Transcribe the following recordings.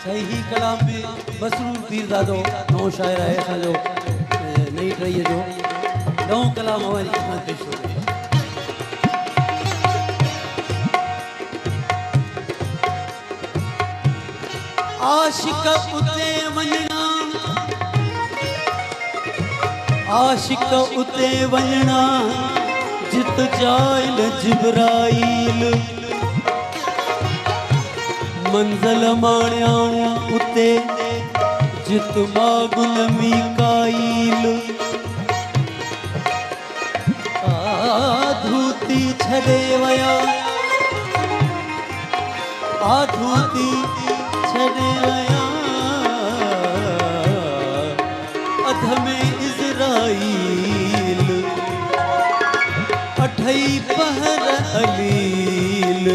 सही कलाम में मसरूर पीर दादो नौ शायर है असांजो नई टई जो नौ कलाम हमारी ख़िदमत पेश हो गई। आशिक उते वञणा आशिक उते वञणा जित जाइल जिब्राइल मंज़िल माणियाऊं उते जित मागुल मीकाइल आधूती छॾे वया आधूती छॾे वया अध में इज़राइल अठई पहर अलील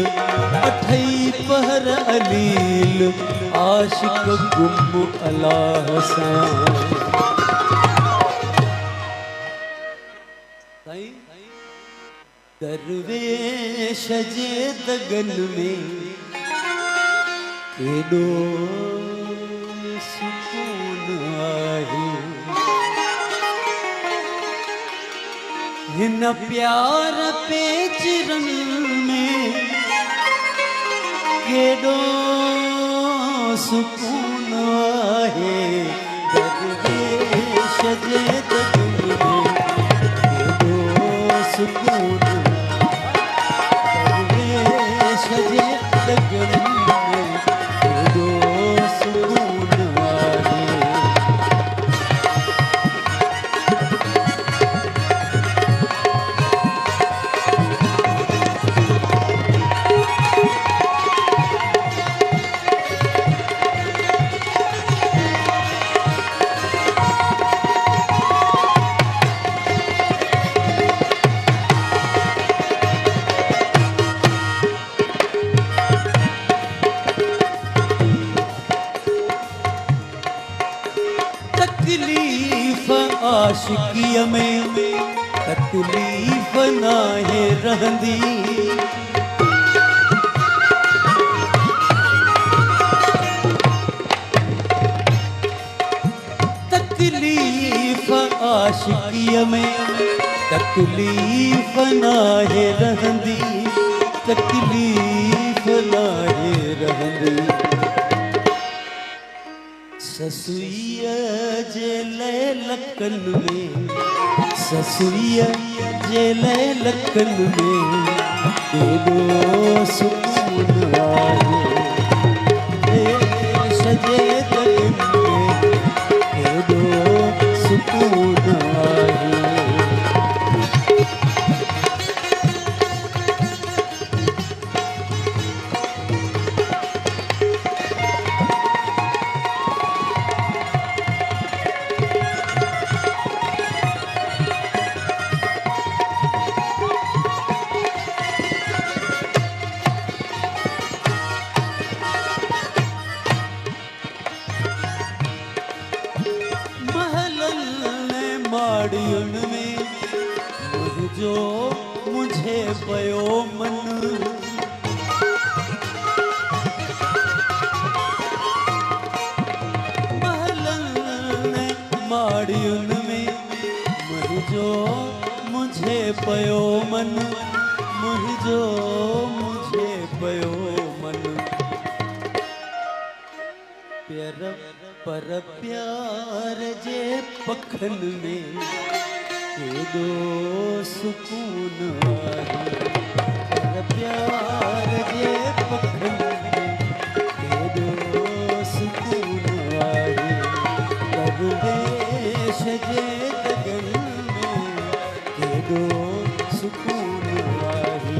अठई पहर अलील आशिक गुम अल्लाह सां दरवेश जे दगन में केॾो सुकून आहे हिन प्यार पेचरन में केॾो सुकून आहे दरवेश जे दगन में केॾो सुकून दरवेश जे दगन में केॾो सुकून आहे तकलीफ आशिकीअ में तकलीफ नाहे रहंदी तकलीफ आशिकीअ में तकलीफ नाहे रहंदी तकलीफ नाहे रहंदी ससुईअ जे लकन में ससुईअ जे लकन में केॾो सुकून आहे देश जे दगन में केॾो सुकून आहे माड़ियुनि में मुझो मुझे पयो मन महलनि माड़ियुनि में मुझो मुझे पयो मन मुझो मुझे पयो मन पर प्यार जे पखन में केॾो सुकून आहे पर प्यार जे पखन में केॾो सुकून आहे दरवेश जे दगन में केॾो सुकून आहे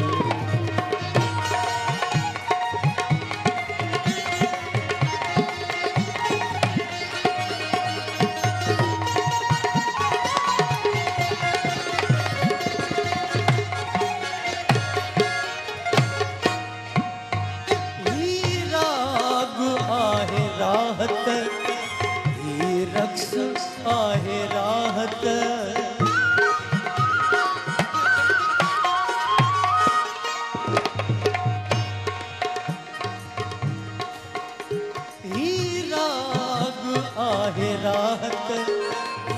आहे राहत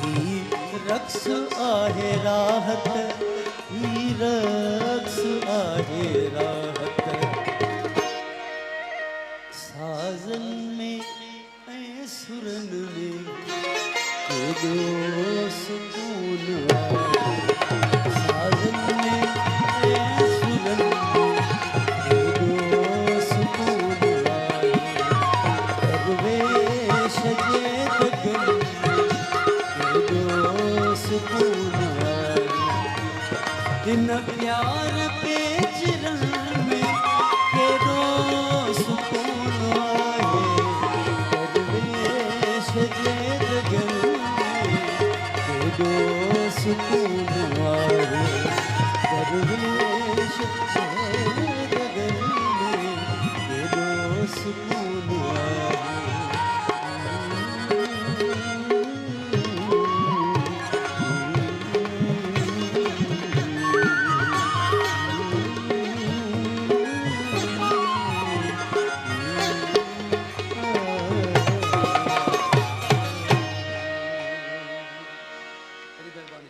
ही रक्स आहे राहत ही रक्स आहे राहत साजन में ऐं सुरन में केॾो सुकून आहे साजन में ऐं सुरन में केॾो सुकून आहे दरवेश जे दगन में केॾो सुकून आहे हिन प्यार पेचरन में केॾो सुकून आहे दरवेश जे दगन में केॾो सुकून आहे दरवेश जे दगन में केॾो सुकून